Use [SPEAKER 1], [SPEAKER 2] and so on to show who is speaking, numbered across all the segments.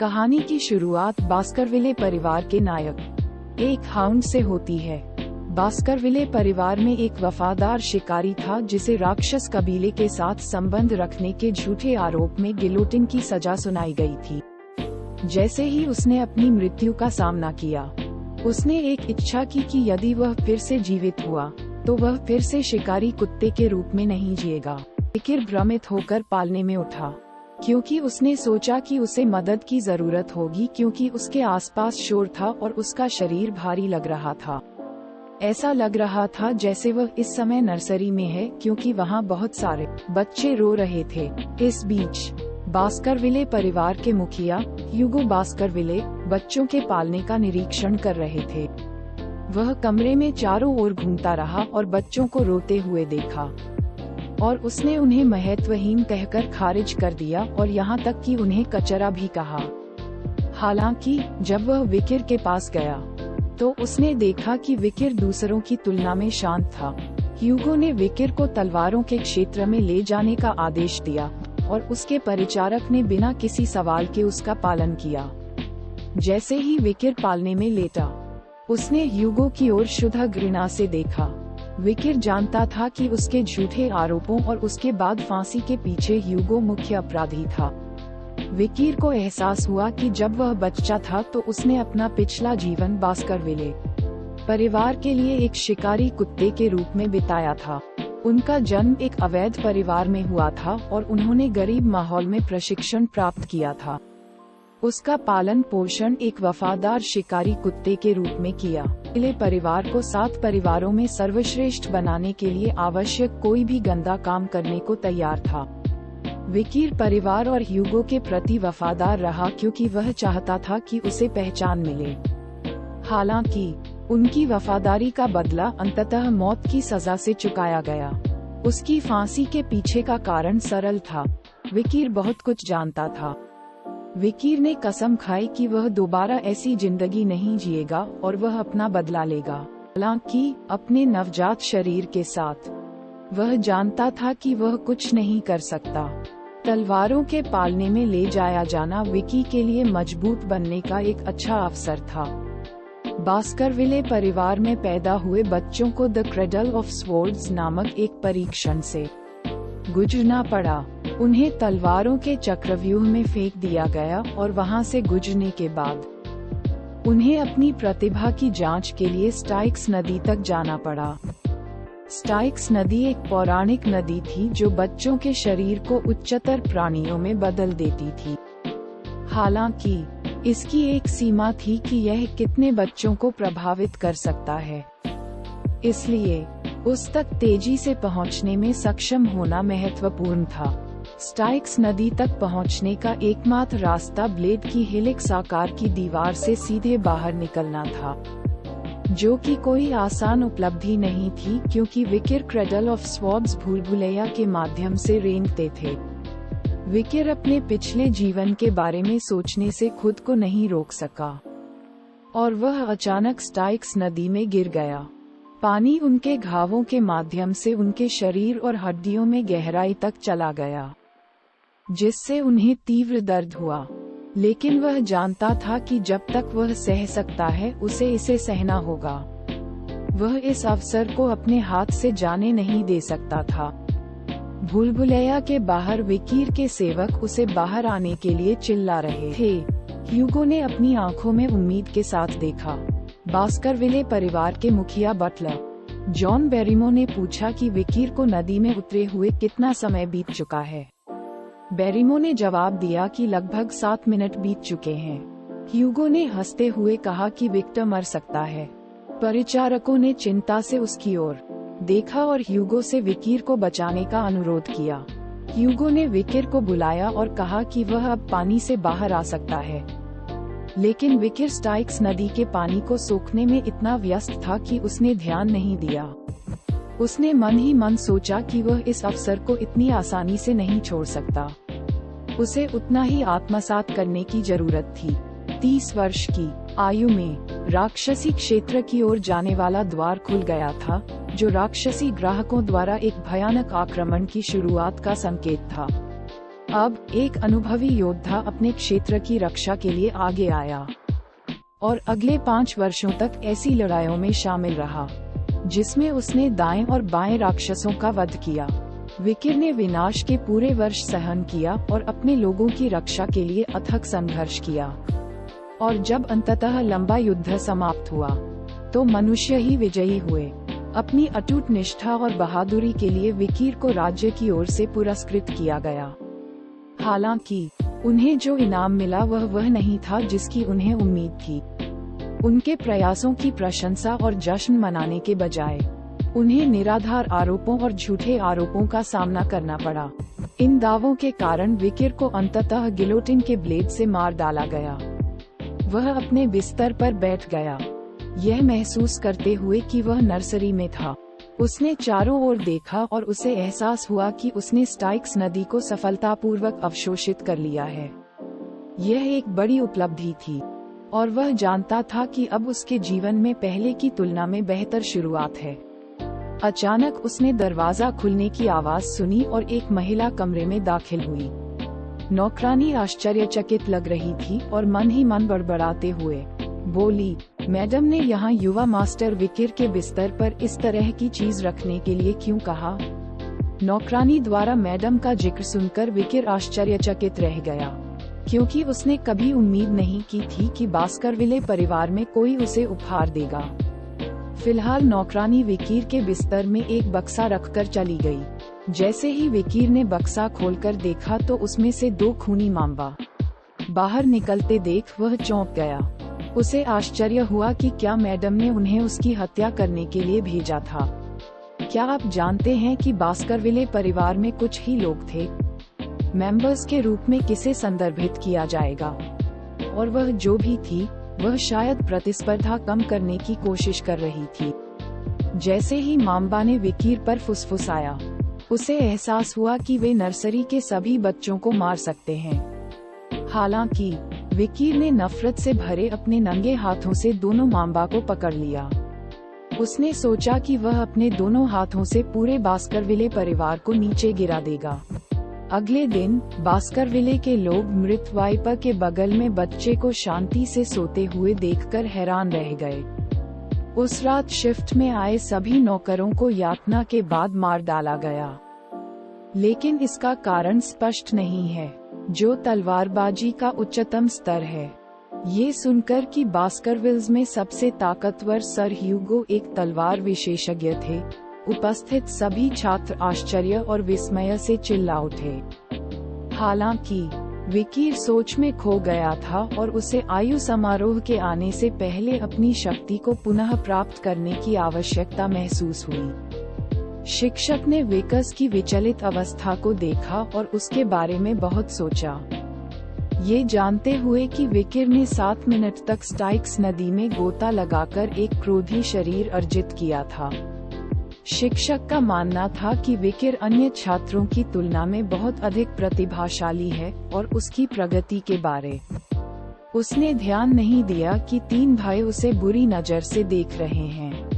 [SPEAKER 1] कहानी की शुरुआत बास्करविले परिवार के नायक एक हाउंड से होती है। बास्करविले परिवार में एक वफादार शिकारी था जिसे राक्षस कबीले के साथ संबंध रखने के झूठे आरोप में गिलोटिन की सजा सुनाई गई थी। जैसे ही उसने अपनी मृत्यु का सामना किया, उसने एक इच्छा की कि यदि वह फिर से जीवित हुआ तो वह फिर से शिकारी कुत्ते के रूप में नहीं जिएगा। विकिर भ्रमित होकर पालने में उठा क्योंकि उसने सोचा कि उसे मदद की जरूरत होगी, क्योंकि उसके आसपास शोर था और उसका शरीर भारी लग रहा था। ऐसा लग रहा था जैसे वह इस समय नर्सरी में है, क्योंकि वहाँ बहुत सारे बच्चे रो रहे थे। इस बीच बास्करविले परिवार के मुखिया ह्यूगो बास्करविले बच्चों के पालने का निरीक्षण कर रहे थे। वह कमरे में चारों ओर घूमता रहा और बच्चों को रोते हुए देखा, और उसने उन्हें महत्वहीन कहकर खारिज कर दिया और यहाँ तक कि उन्हें कचरा भी कहा। हालांकि जब वह विकिर के पास गया तो उसने देखा कि विकिर दूसरों की तुलना में शांत था। ह्यूगो ने विकिर को तलवारों के क्षेत्र में ले जाने का आदेश दिया और उसके परिचारक ने बिना किसी सवाल के उसका पालन किया। जैसे ही विकिर पालने में लेटा, उसने ह्यूगो की ओर शुद्ध घृणा से देखा। विकिर जानता था कि उसके झूठे आरोपों और उसके बाद फांसी के पीछे ह्यूगो मुख्य अपराधी था। विकिर को एहसास हुआ कि जब वह बच्चा था तो उसने अपना पिछला जीवन बास्करविले परिवार के लिए एक शिकारी कुत्ते के रूप में बिताया था। उनका जन्म एक अवैध परिवार में हुआ था और उन्होंने गरीब माहौल में प्रशिक्षण प्राप्त किया था। उसका पालन पोषण एक वफादार शिकारी कुत्ते के रूप में किया। विले परिवार को 7 परिवारों में सर्वश्रेष्ठ बनाने के लिए आवश्यक कोई भी गंदा काम करने को तैयार था। विकिर परिवार और ह्यूगो के प्रति वफादार रहा क्योंकि वह चाहता था कि उसे पहचान मिले। हालांकि उनकी वफादारी का बदला अंततः मौत की सजा से चुकाया गया। उसकी फांसी के पीछे का कारण सरल था। विकिर बहुत कुछ जानता था। विकिर ने कसम खाई कि वह दोबारा ऐसी जिंदगी नहीं जिएगा और वह अपना बदला लेगा। हालांकि अपने नवजात शरीर के साथ वह जानता था कि वह कुछ नहीं कर सकता। तलवारों के पालने में ले जाया जाना विकी के लिए मजबूत बनने का एक अच्छा अवसर था। बास्करविले परिवार में पैदा हुए बच्चों को द क्रेडल ऑफ स्वॉर्ड्स नामक एक परीक्षण से गुजरना पड़ा। उन्हें तलवारों के चक्रव्यूह में फेंक दिया गया और वहां से गुजरने के बाद उन्हें अपनी प्रतिभा की जांच के लिए स्टाइक्स नदी तक जाना पड़ा। स्टाइक्स नदी एक पौराणिक नदी थी जो बच्चों के शरीर को उच्चतर प्राणियों में बदल देती थी। हालांकि इसकी एक सीमा थी कि यह कितने बच्चों को प्रभावित कर सकता है, इसलिए उस तक तेजी से पहुंचने में सक्षम होना महत्वपूर्ण था। स्टाइक्स नदी तक पहुंचने का एकमात्र रास्ता ब्लेड की हेलिक्स आकार की दीवार से सीधे बाहर निकलना था, जो कि कोई आसान उपलब्धि नहीं थी क्योंकि विकिर क्रेडल ऑफ स्वॉर्ड्स भूलभुलैया के माध्यम से रेंगते थे। विकिर अपने पिछले जीवन के बारे में सोचने से खुद को नहीं रोक सका और वह अचानक स्टाइक्स नदी में गिर गया। पानी उनके घावों के माध्यम से उनके शरीर और हड्डियों में गहराई तक चला गया, जिससे उन्हें तीव्र दर्द हुआ। लेकिन वह जानता था कि जब तक वह सह सकता है उसे इसे सहना होगा। वह इस अवसर को अपने हाथ से जाने नहीं दे सकता था। भूलभुलैया के बाहर विकिर के सेवक उसे बाहर आने के लिए चिल्ला रहे थे। ह्यूगो ने अपनी आंखों में उम्मीद के साथ देखा। बास्करविले परिवार के मुखिया बटलर जॉन बेरिमो ने पूछा कि विकिर को नदी में उतरे हुए कितना समय बीत चुका है। बेरिमो ने जवाब दिया कि लगभग 7 मिनट बीत चुके हैं। ह्यूगो ने हंसते हुए कहा कि विक्टर मर सकता है। परिचारकों ने चिंता से उसकी ओर देखा और ह्यूगो से विकिर को बचाने का अनुरोध किया। ह्यूगो ने विकिर को बुलाया और कहा कि वह अब पानी से बाहर आ सकता है, लेकिन विकिर स्टाइक्स नदी के पानी को सोखने में इतना व्यस्त था कि उसने ध्यान नहीं दिया। उसने मन ही मन सोचा कि वह इस अवसर को इतनी आसानी से नहीं छोड़ सकता। उसे उतना ही आत्मसात करने की जरूरत थी। 30 वर्ष की आयु में राक्षसी क्षेत्र की ओर जाने वाला द्वार खुल गया था, जो राक्षसी ग्राहकों द्वारा एक भयानक आक्रमण की शुरुआत का संकेत था। अब एक अनुभवी योद्धा अपने क्षेत्र की रक्षा के लिए आगे आया और अगले 5 वर्षों तक ऐसी लड़ाइयों में शामिल रहा जिसमें उसने दाएं और बाएं राक्षसों का वध किया। विकिर ने विनाश के पूरे वर्ष सहन किया और अपने लोगों की रक्षा के लिए अथक संघर्ष किया। और जब अंततः लंबा युद्ध समाप्त हुआ तो मनुष्य ही विजयी हुए। अपनी अटूट निष्ठा और बहादुरी के लिए विकिर को राज्य की ओर से पुरस्कृत किया गया। हालांकि उन्हें जो इनाम मिला वह नहीं था जिसकी उन्हें उम्मीद थी। उनके प्रयासों की प्रशंसा और जश्न मनाने के बजाय उन्हें निराधार आरोपों और झूठे आरोपों का सामना करना पड़ा। इन दावों के कारण विकिर को अंततः गिलोटिन के ब्लेड से मार डाला गया। वह अपने बिस्तर पर बैठ गया, यह महसूस करते हुए कि वह नर्सरी में था। उसने चारों ओर देखा और उसे एहसास हुआ कि उसने स्टाइक्स नदी को सफलतापूर्वक अवशोषित कर लिया है। यह एक बड़ी उपलब्धि थी और वह जानता था कि अब उसके जीवन में पहले की तुलना में बेहतर शुरुआत है। अचानक उसने दरवाजा खुलने की आवाज सुनी और एक महिला कमरे में दाखिल हुई। नौकरानी आश्चर्यचकित लग रही थी और मन ही मन बड़बड़ाते हुए बोली, मैडम ने यहाँ युवा मास्टर विकिर के बिस्तर पर इस तरह की चीज रखने के लिए क्यों कहा? नौकरानी द्वारा मैडम का जिक्र सुनकर विकिर आश्चर्यचकित रह गया, क्योंकि उसने कभी उम्मीद नहीं की थी कि बास्करविले परिवार में कोई उसे उपहार देगा। फिलहाल नौकरानी विकिर के बिस्तर में एक बक्सा रखकर चली गई। जैसे ही विकिर ने बक्सा खोलकर देखा तो उसमें से 2 खूनी मांबा बाहर निकलते देख वह चौंक गया। उसे आश्चर्य हुआ कि क्या मैडम ने उन्हें उसकी हत्या करने के लिए भेजा था। क्या आप जानते हैं कि बास्करविले परिवार में कुछ ही लोग थे? मेंबर्स के रूप में किसे संदर्भित किया जाएगा? और वह जो भी थी वह शायद प्रतिस्पर्धा कम करने की कोशिश कर रही थी। जैसे ही मांबा ने विकिर पर फुसफुसाया, उसे एहसास हुआ कि वे नर्सरी के सभी बच्चों को मार सकते हैं। हालांकि विकिर ने नफरत से भरे अपने नंगे हाथों से दोनों मांबा को पकड़ लिया। उसने सोचा कि वह अपने दोनों हाथों से पूरे बास्करविले परिवार को नीचे गिरा देगा। अगले दिन बास्करविले के लोग मृत वाइपर के बगल में बच्चे को शांति से सोते हुए देखकर हैरान रह गए। उस रात शिफ्ट में आए सभी नौकरों को यातना के बाद मार डाला गया, लेकिन इसका कारण स्पष्ट नहीं है, जो तलवारबाजी का उच्चतम स्तर है। ये सुनकर कि बास्करविल्स में सबसे ताकतवर सर ह्यूगो एक तलवार विशेषज्ञ थे, उपस्थित सभी छात्र आश्चर्य और विस्मय से चिल्ला उठे। हालांकि विकिर सोच में खो गया था और उसे आयु समारोह के आने से पहले अपनी शक्ति को पुनः प्राप्त करने की आवश्यकता महसूस हुई। शिक्षक ने विकस की विचलित अवस्था को देखा और उसके बारे में बहुत सोचा, ये जानते हुए कि विकिर ने 7 मिनट तक स्टाइक्स नदी में गोता लगाकर एक क्रोधी शरीर अर्जित किया था। शिक्षक का मानना था कि विकिर अन्य छात्रों की तुलना में बहुत अधिक प्रतिभाशाली है और उसकी प्रगति के बारे उसने ध्यान नहीं दिया कि 3 भाई उसे बुरी नजर से देख रहे हैं।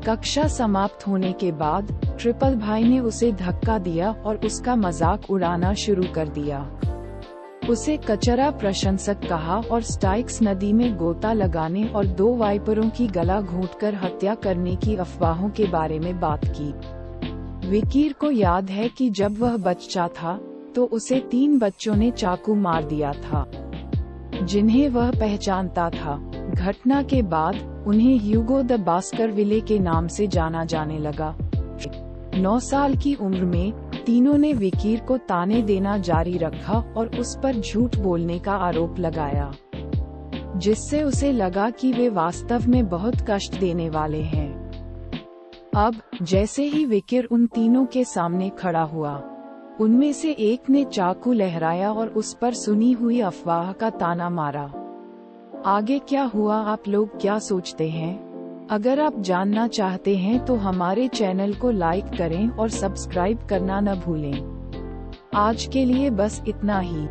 [SPEAKER 1] कक्षा समाप्त होने के बाद ट्रिपल भाई ने उसे धक्का दिया और उसका मजाक उड़ाना शुरू कर दिया। उसे कचरा प्रशंसक कहा और स्टाइक्स नदी में गोता लगाने और 2 वाइपरों की गला घोंटकर हत्या करने की अफवाहों के बारे में बात की। विकिर को याद है कि जब वह बच्चा था तो उसे 3 बच्चों ने चाकू मार दिया था, जिन्हें वह पहचानता था। घटना के बाद उन्हें ह्यूगो द बास्करविले के नाम से जाना जाने लगा। 9 साल की उम्र में तीनों ने विकिर को ताने देना जारी रखा और उस पर झूठ बोलने का आरोप लगाया, जिससे उसे लगा कि वे वास्तव में बहुत कष्ट देने वाले हैं। अब जैसे ही विकिर उन तीनों के सामने खड़ा हुआ, उनमें से एक ने चाकू लहराया और उस पर सुनी हुई अफवाह का ताना मारा। आगे क्या हुआ, आप लोग क्या सोचते हैं? अगर आप जानना चाहते हैं तो हमारे चैनल को लाइक करें और सब्सक्राइब करना न भूलें। आज के लिए बस इतना ही।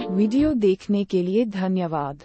[SPEAKER 1] वीडियो देखने के लिए धन्यवाद।